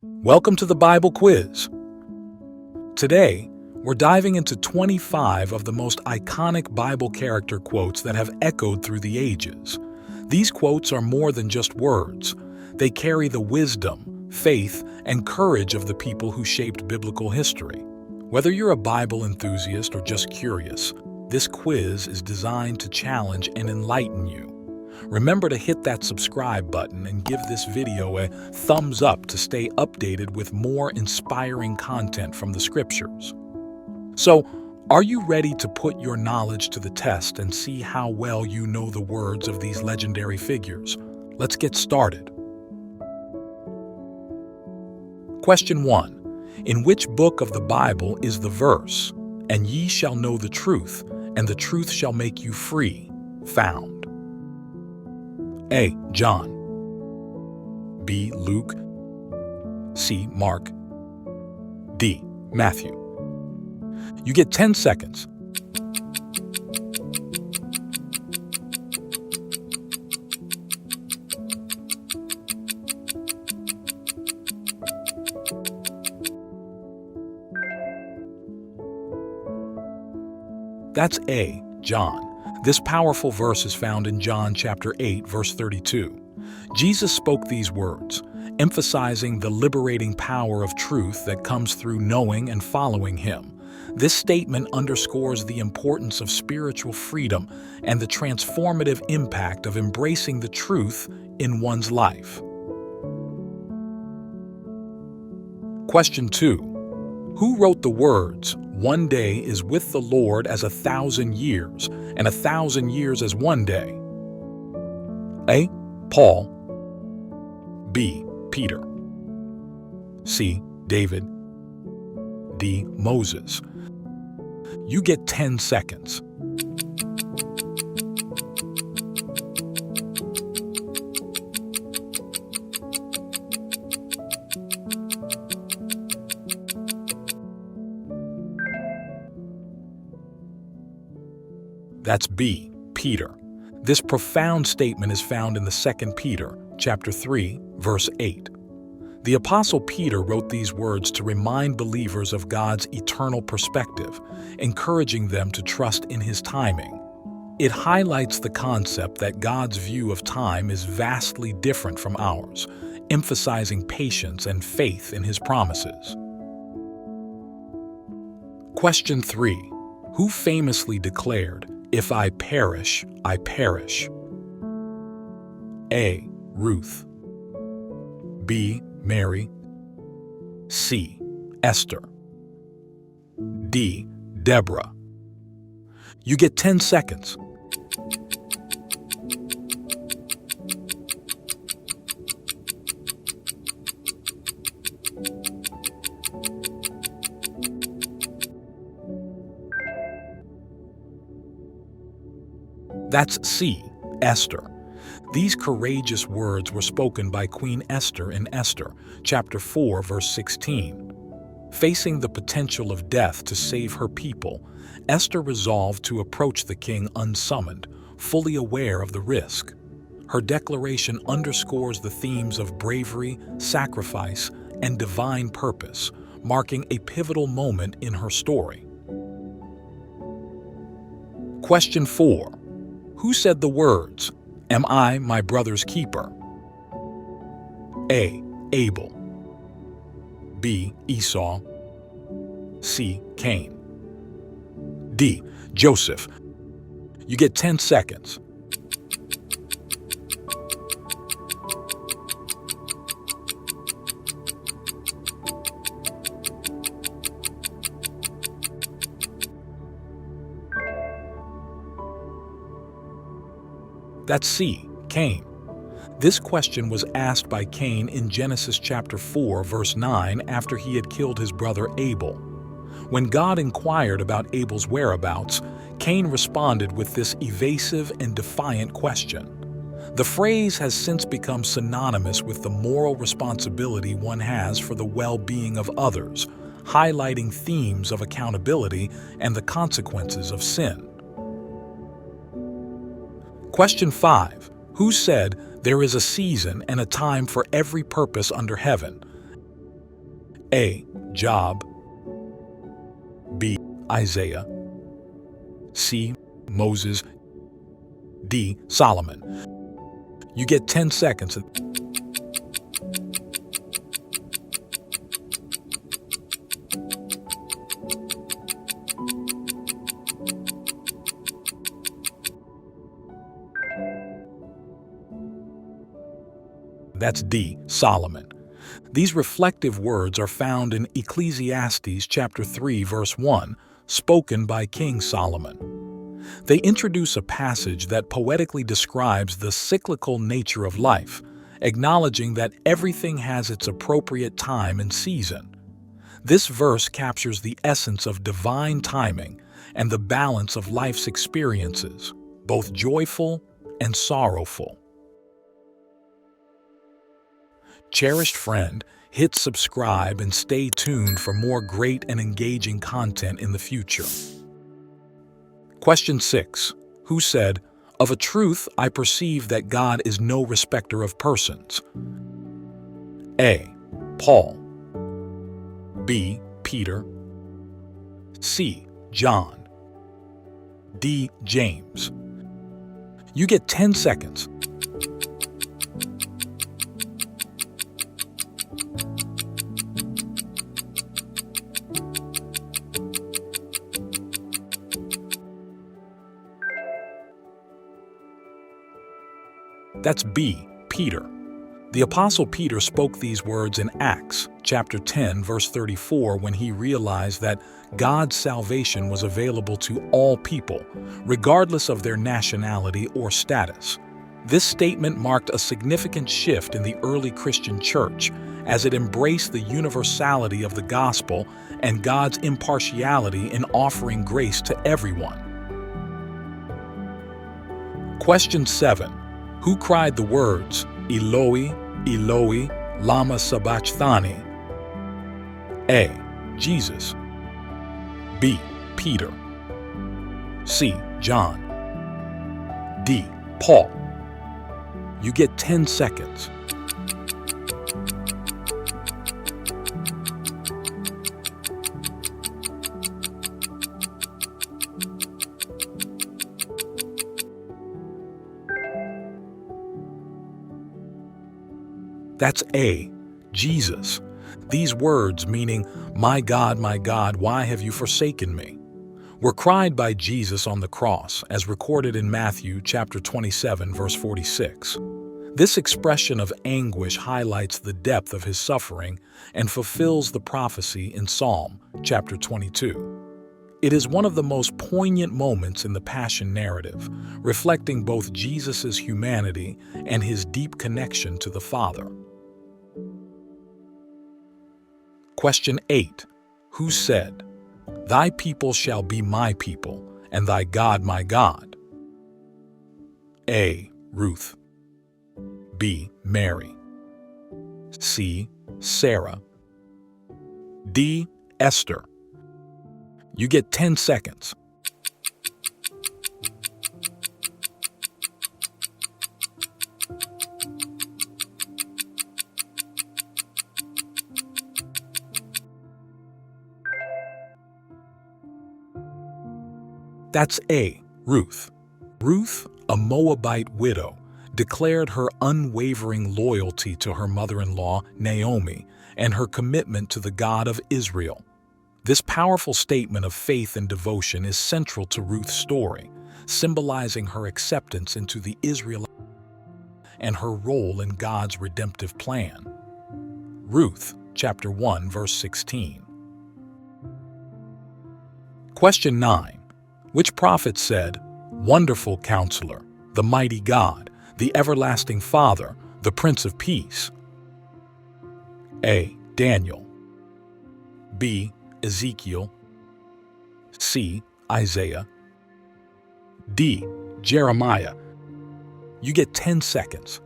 Welcome to the Bible Quiz. Today, we're diving into 25 of the most iconic Bible character quotes that have echoed through the ages. These quotes are more than just words. They carry the wisdom, faith, and courage of the people who shaped biblical history. Whether you're a Bible enthusiast or just curious, this quiz is designed to challenge and enlighten you. Remember to hit that subscribe button and give this video a thumbs up to stay updated with more inspiring content from the scriptures. So, are you ready to put your knowledge to the test and see how well you know the words of these legendary figures? Let's get started. Question 1. In which book of the Bible is the verse, "And ye shall know the truth, and the truth shall make you free," found? A. John. B. Luke. C. Mark. D. Matthew. You get 10 seconds. That's A. John. This powerful verse is found in John chapter 8, verse 32. Jesus spoke these words, emphasizing the liberating power of truth that comes through knowing and following Him. This statement underscores the importance of spiritual freedom and the transformative impact of embracing the truth in one's life. Question 2. Who wrote the words, "One day is with the Lord as 1,000 years, and 1,000 years as one day"? A. Paul. B. Peter. C. David. D. Moses. You get 10 seconds. That's B. Peter. This profound statement is found in the 2 Peter, chapter 3, verse 8. The Apostle Peter wrote these words to remind believers of God's eternal perspective, encouraging them to trust in His timing. It highlights the concept that God's view of time is vastly different from ours, emphasizing patience and faith in His promises. Question 3. Who famously declared, "If I perish, I perish"? A. Ruth. B. Mary. C. Esther. D. Deborah. You get 10 seconds. That's C. Esther. These courageous words were spoken by Queen Esther in Esther, chapter 4, verse 16. Facing the potential of death to save her people, Esther resolved to approach the king unsummoned, fully aware of the risk. Her declaration underscores the themes of bravery, sacrifice, and divine purpose, marking a pivotal moment in her story. Question 4. Who said the words, "Am I my brother's keeper"? A. Abel. B. Esau. C. Cain. D. Joseph. You get 10 seconds. That's C. Cain. This question was asked by Cain in Genesis chapter 4, verse 9, after he had killed his brother Abel. When God inquired about Abel's whereabouts, Cain responded with this evasive and defiant question. The phrase has since become synonymous with the moral responsibility one has for the well-being of others, highlighting themes of accountability and the consequences of sin. Question 5. Who said, "There is a season and a time for every purpose under heaven"? A. Job, B. Isaiah, C. Moses, D. Solomon. You get 10 seconds. That's D. Solomon. These reflective words are found in Ecclesiastes chapter 3, verse 1, spoken by King Solomon. They introduce a passage that poetically describes the cyclical nature of life, acknowledging that everything has its appropriate time and season. This verse captures the essence of divine timing and the balance of life's experiences, both joyful and sorrowful. Cherished friend, hit subscribe and stay tuned for more great and engaging content in the future. Question 6. Who said, "Of a truth I perceive that God is no respecter of persons"? A. Paul, B. Peter, C. John, D. James. You get 10 seconds. That's B. Peter. The Apostle Peter spoke these words in Acts chapter 10, verse 34, when he realized that God's salvation was available to all people, regardless of their nationality or status. This statement marked a significant shift in the early Christian church as it embraced the universality of the gospel and God's impartiality in offering grace to everyone. Question 7. Who cried the words, "Eloi, Eloi, lama sabachthani"? A. Jesus, B. Peter, C. John, D. Paul. You get 10 seconds. That's A. Jesus. These words, meaning, my God, why have you forsaken me?" were cried by Jesus on the cross, as recorded in Matthew chapter 27, verse 46. This expression of anguish highlights the depth of his suffering and fulfills the prophecy in Psalm chapter 22. It is one of the most poignant moments in the Passion narrative, reflecting both Jesus' humanity and his deep connection to the Father. Question 8. Who said, "Thy people shall be my people, and thy God my God"? A. Ruth, B. Mary, C. Sarah, D. Esther. You get 10 seconds. That's A. Ruth. Ruth, a Moabite widow, declared her unwavering loyalty to her mother-in-law, Naomi, and her commitment to the God of Israel. This powerful statement of faith and devotion is central to Ruth's story, symbolizing her acceptance into the Israelite and her role in God's redemptive plan. Ruth, chapter 1, verse 16. Question 9. Which prophet said, "Wonderful Counselor, the mighty God, the everlasting Father, the Prince of Peace"? A. Daniel, B. Ezekiel, C. Isaiah, D. Jeremiah. You get 10 seconds.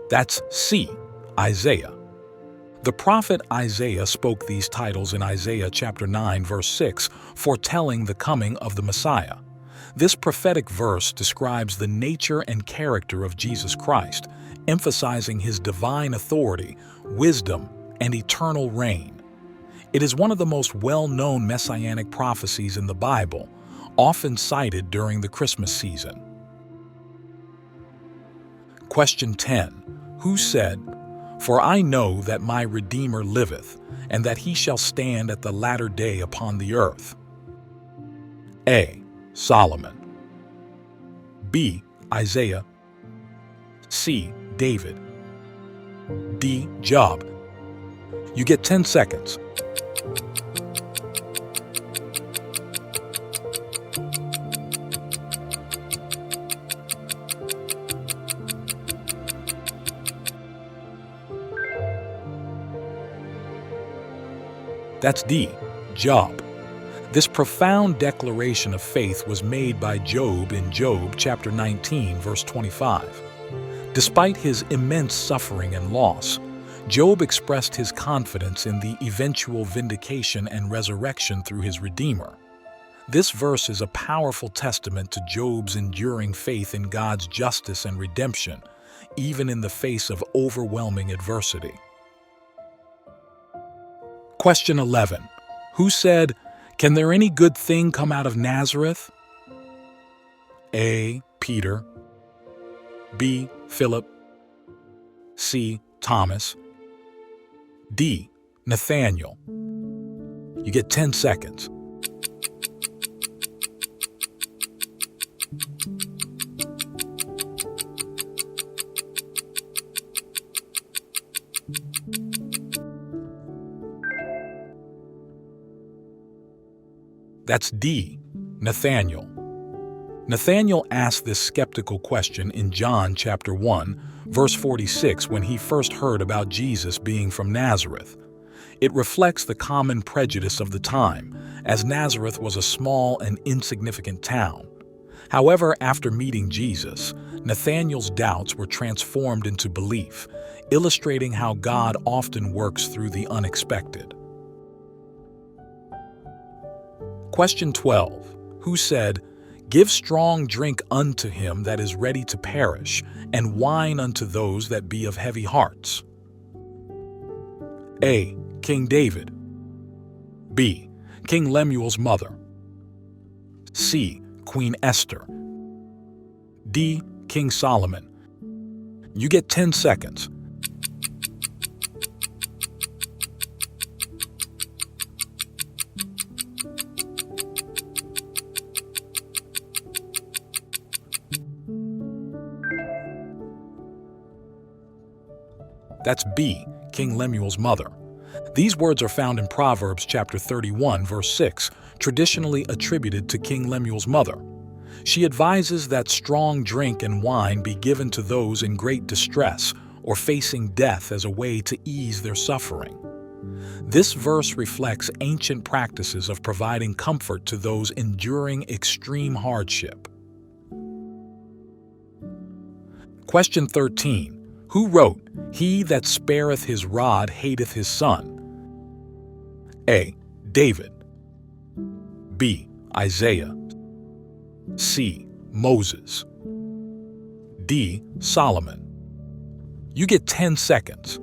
That's C. Isaiah. The prophet Isaiah spoke these titles in Isaiah chapter 9, verse 6, foretelling the coming of the Messiah. This prophetic verse describes the nature and character of Jesus Christ, emphasizing his divine authority, wisdom, and eternal reign. It is one of the most well-known messianic prophecies in the Bible, often cited during the Christmas season. Question 10. Who said, "For I know that my Redeemer liveth, and that he shall stand at the latter day upon the earth"? A. Solomon. B. Isaiah. C. David. D. Job. You get 10 seconds. That's D. Job. This profound declaration of faith was made by Job in Job chapter 19, verse 25. Despite his immense suffering and loss, Job expressed his confidence in the eventual vindication and resurrection through his Redeemer. This verse is a powerful testament to Job's enduring faith in God's justice and redemption, even in the face of overwhelming adversity. Question 11. Who said, "Can there any good thing come out of Nazareth"? A. Peter. B. Philip. C. Thomas. D. Nathaniel. You get 10 seconds. That's D. Nathaniel. Nathaniel asked this skeptical question in John chapter 1, verse 46 when he first heard about Jesus being from Nazareth. It reflects the common prejudice of the time, as Nazareth was a small and insignificant town. However, after meeting Jesus, Nathaniel's doubts were transformed into belief, illustrating how God often works through the unexpected. Question 12. Who said, "Give strong drink unto him that is ready to perish, and wine unto those that be of heavy hearts"? A. King David. B. King Lemuel's mother. C. Queen Esther. D. King Solomon. You get 10 seconds. That's B. King Lemuel's mother. These words are found in Proverbs chapter 31, verse 6, traditionally attributed to King Lemuel's mother. She advises that strong drink and wine be given to those in great distress or facing death as a way to ease their suffering. This verse reflects ancient practices of providing comfort to those enduring extreme hardship. Question 13. Who wrote, "He that spareth his rod hateth his son"? A. David. B. Isaiah. C. Moses. D. Solomon. You get 10 seconds.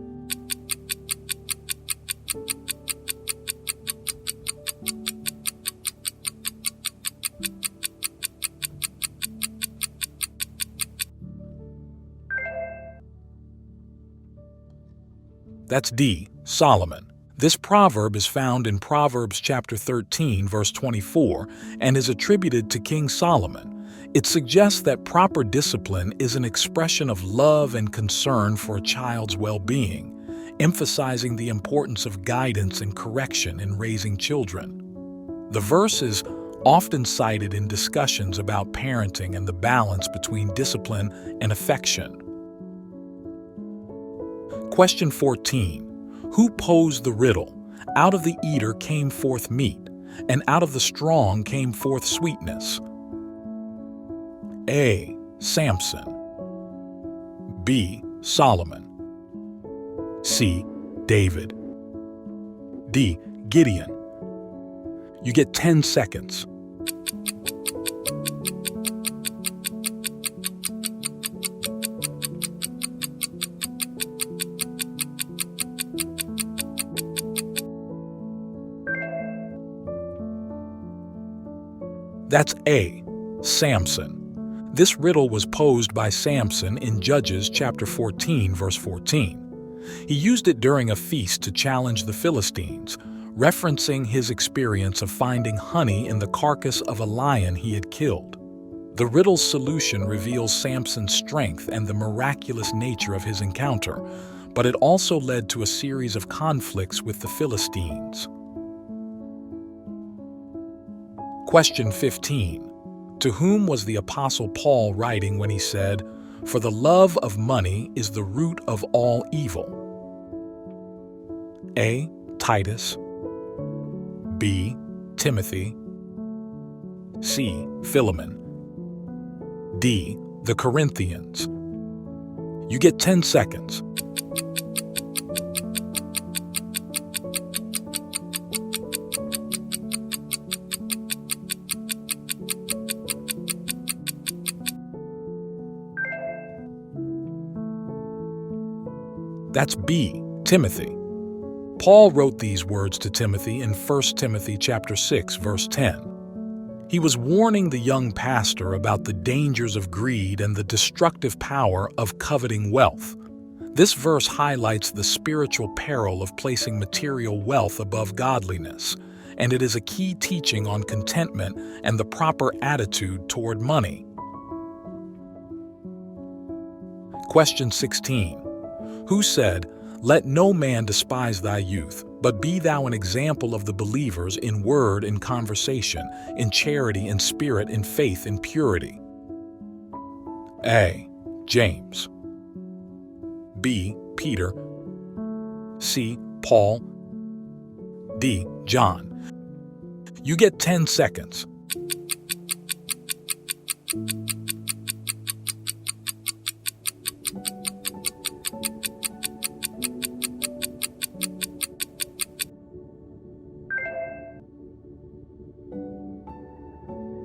That's D. Solomon. This proverb is found in Proverbs chapter 13, verse 24, and is attributed to King Solomon. It suggests that proper discipline is an expression of love and concern for a child's well-being, emphasizing the importance of guidance and correction in raising children. The verse is often cited in discussions about parenting and the balance between discipline and affection. Question 14. Who posed the riddle, "Out of the eater came forth meat, and out of the strong came forth sweetness"? A. Samson. B. Solomon. C. David. D. Gideon. You get 10 seconds. That's A. Samson. This riddle was posed by Samson in Judges chapter 14, verse 14. He used it during a feast to challenge the Philistines, referencing his experience of finding honey in the carcass of a lion he had killed. The riddle's solution reveals Samson's strength and the miraculous nature of his encounter, but it also led to a series of conflicts with the Philistines. Question 15. To whom was the Apostle Paul writing when he said, "For the love of money is the root of all evil"? A. Titus. B. Timothy. C. Philemon. D. The Corinthians. You get 10 seconds. That's B. Timothy. Paul wrote these words to Timothy in 1 Timothy chapter 6, verse 10. He was warning the young pastor about the dangers of greed and the destructive power of coveting wealth. This verse highlights the spiritual peril of placing material wealth above godliness, and it is a key teaching on contentment and the proper attitude toward money. Question 16. Who said, "Let no man despise thy youth, but be thou an example of the believers in word, in conversation, in charity, in spirit, in faith, in purity"? A. James. B. Peter. C. Paul. D. John. You get 10 seconds.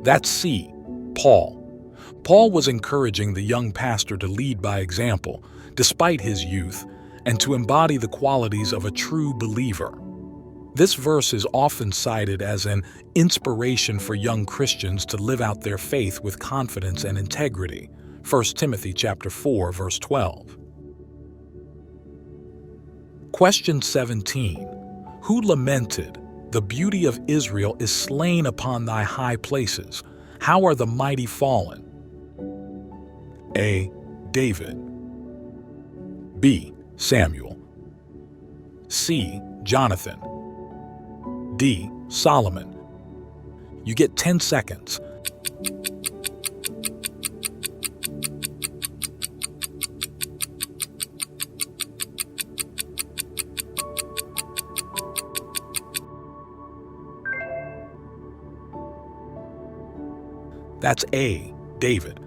That's C. Paul. Paul was encouraging the young pastor to lead by example, despite his youth, and to embody the qualities of a true believer. This verse is often cited as an inspiration for young Christians to live out their faith with confidence and integrity. 1 Timothy chapter 4, verse 12. Question 17. Who lamented, "The beauty of Israel is slain upon thy high places. How are the mighty fallen"? A. David. B. Samuel. C. Jonathan. D. Solomon. You get 10 seconds. That's A. David.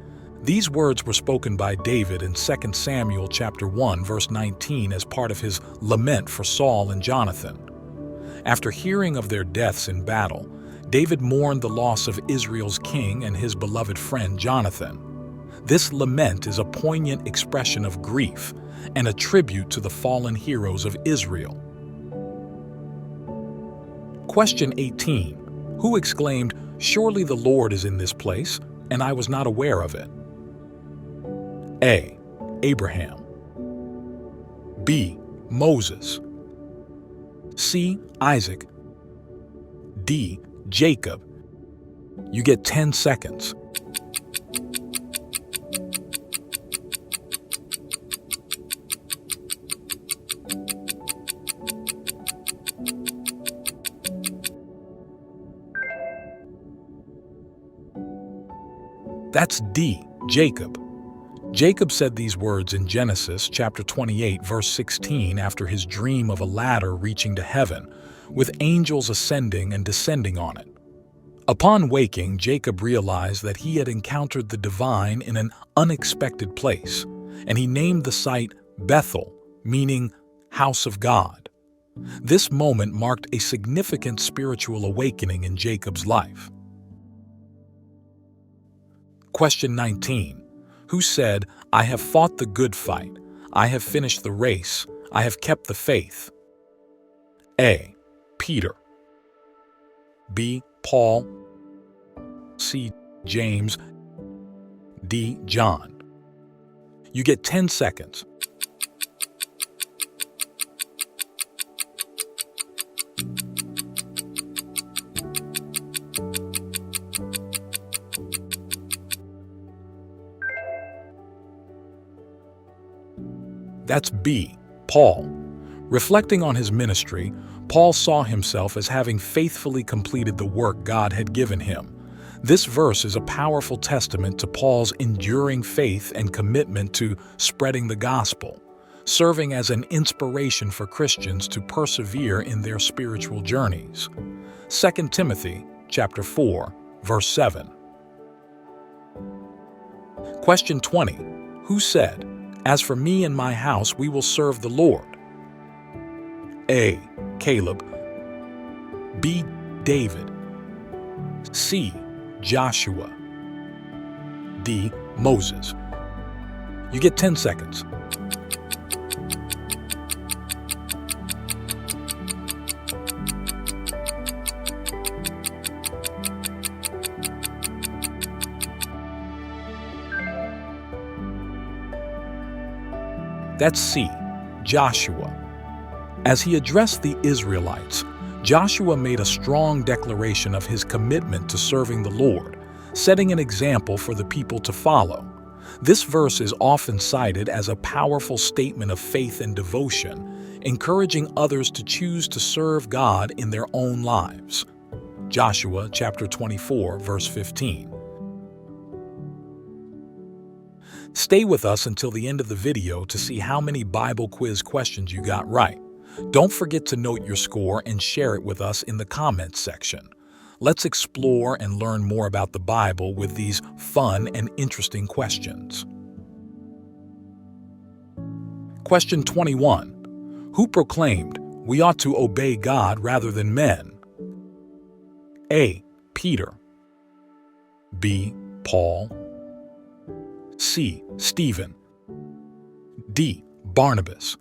These words were spoken by David in 2 Samuel chapter 1, verse 19 as part of his lament for Saul and Jonathan. After hearing of their deaths in battle, David mourned the loss of Israel's king and his beloved friend Jonathan. This lament is a poignant expression of grief and a tribute to the fallen heroes of Israel. Question 18. Who exclaimed, "Surely the Lord is in this place, and I was not aware of it"? A. Abraham. B. Moses. C. Isaac. D. Jacob. You get 10 seconds. That's D. Jacob. Jacob said these words in Genesis chapter 28, verse 16 after his dream of a ladder reaching to heaven, with angels ascending and descending on it. Upon waking, Jacob realized that he had encountered the divine in an unexpected place, and he named the site Bethel, meaning house of God. This moment marked a significant spiritual awakening in Jacob's life. Question 19. Who said, "I have fought the good fight, I have finished the race, I have kept the faith"? A. Peter. B. Paul. C. James. D. John. You get 10 seconds. That's B. Paul. Reflecting on his ministry, Paul saw himself as having faithfully completed the work God had given him. This verse is a powerful testament to Paul's enduring faith and commitment to spreading the gospel, serving as an inspiration for Christians to persevere in their spiritual journeys. 2 Timothy chapter 4, verse 7. Question 20. Who said, "As for me and my house, we will serve the Lord"? A. Caleb. B. David. C. Joshua. D. Moses. You get 10 seconds. That's C. Joshua. As he addressed the Israelites, Joshua made a strong declaration of his commitment to serving the Lord, setting an example for the people to follow. This verse is often cited as a powerful statement of faith and devotion, encouraging others to choose to serve God in their own lives. Joshua chapter 24, verse 15. Stay with us until the end of the video to see how many Bible quiz questions you got right. Don't forget to note your score and share it with us in the comments section. Let's explore and learn more about the Bible with these fun and interesting questions. Question 21. Who proclaimed, "We ought to obey God rather than men"? A. Peter. B. Paul. C. Stephen. D. Barnabas.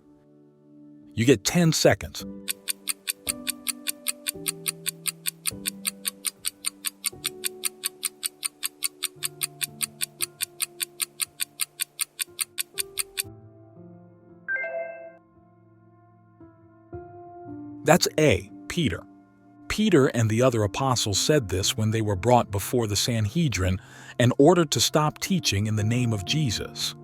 You get 10 seconds. That's A. Peter. Peter and the other apostles said this when they were brought before the Sanhedrin and ordered to stop teaching in the name of Jesus.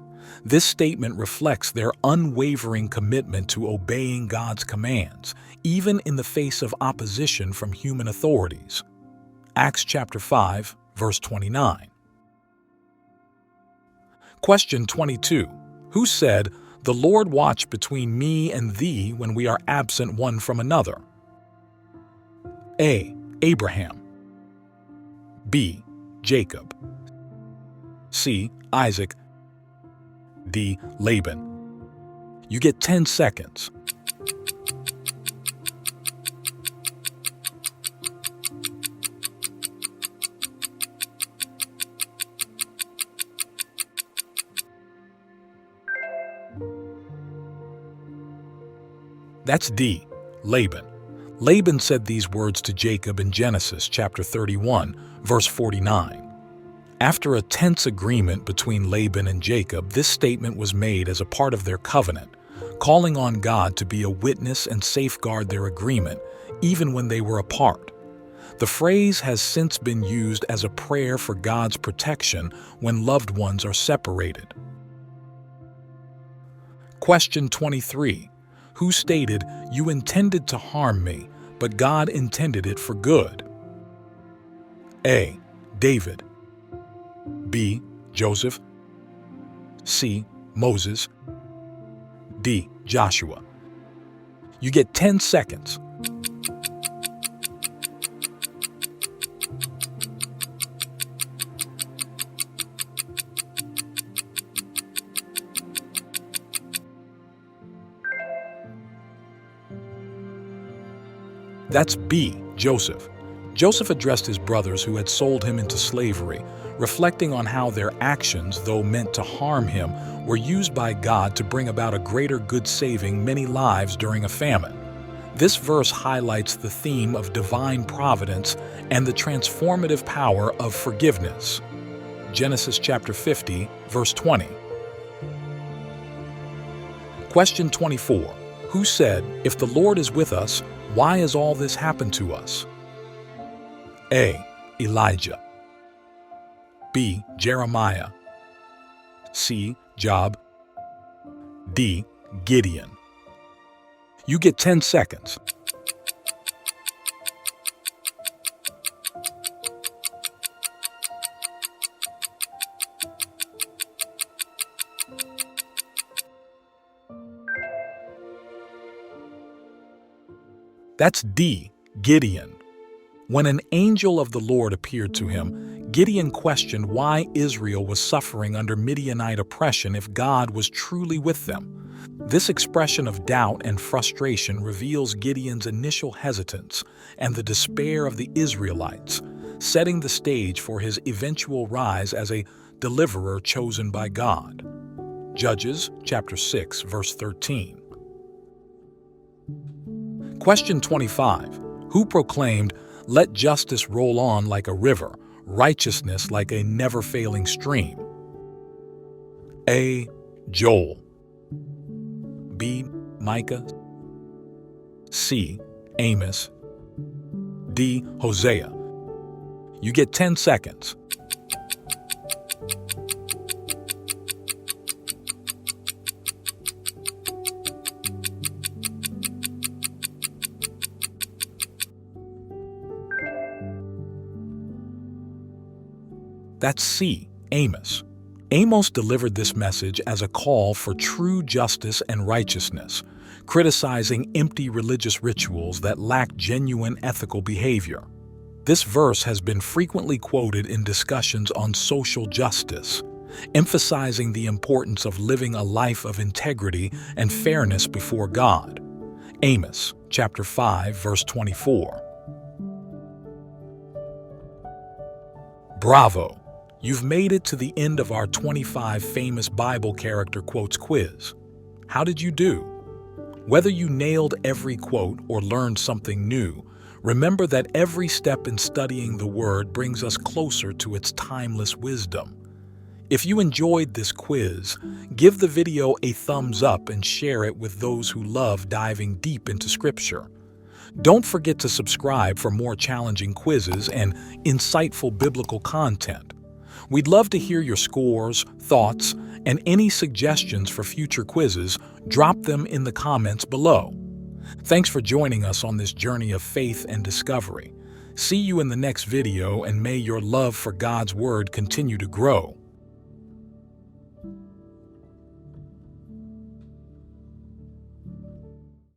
This statement reflects their unwavering commitment to obeying God's commands, even in the face of opposition from human authorities. Acts chapter 5, verse 29. Question 22. Who said, "The Lord watch between me and thee when we are absent one from another"? A. Abraham. B. Jacob. C. Isaac. D. Laban. You get 10 seconds. That's D. Laban. Laban said these words to Jacob in Genesis chapter 31, verse 49. After a tense agreement between Laban and Jacob, this statement was made as a part of their covenant, calling on God to be a witness and safeguard their agreement, even when they were apart. The phrase has since been used as a prayer for God's protection when loved ones are separated. Question 23. Who stated, "You intended to harm me, but God intended it for good"? A. David. B. Joseph. C. Moses. D. Joshua. You get 10 seconds. That's B. Joseph. Joseph addressed his brothers who had sold him into slavery, reflecting on how their actions, though meant to harm him, were used by God to bring about a greater good, saving many lives during a famine. This verse highlights the theme of divine providence and the transformative power of forgiveness. Genesis chapter 50, verse 20. Question 24. Who said, "If the Lord is with us, why has all this happened to us?" A. Elijah. B. Jeremiah. C. Job. D. Gideon. You get 10 seconds. That's D. Gideon. When an angel of the Lord appeared to him, Gideon questioned why Israel was suffering under Midianite oppression if God was truly with them. This expression of doubt and frustration reveals Gideon's initial hesitance and the despair of the Israelites, setting the stage for his eventual rise as a deliverer chosen by God. Judges chapter 6, verse 13. Question 25. Who proclaimed, "Let justice roll on like a river, righteousness like a never-failing stream"? A. Joel. B. Micah. C. Amos. D. Hosea. You get 10 seconds. That's C. Amos. Amos delivered this message as a call for true justice and righteousness, criticizing empty religious rituals that lack genuine ethical behavior. This verse has been frequently quoted in discussions on social justice, emphasizing the importance of living a life of integrity and fairness before God. Amos chapter 5, verse 24. Bravo! You've made it to the end of our 25 famous Bible character quotes quiz. How did you do? Whether you nailed every quote or learned something new, remember that every step in studying the Word brings us closer to its timeless wisdom. If you enjoyed this quiz, give the video a thumbs up and share it with those who love diving deep into Scripture. Don't forget to subscribe for more challenging quizzes and insightful biblical content. We'd love to hear your scores, thoughts, and any suggestions for future quizzes. Drop them in the comments below. Thanks for joining us on this journey of faith and discovery. See you in the next video, and may your love for God's Word continue to grow.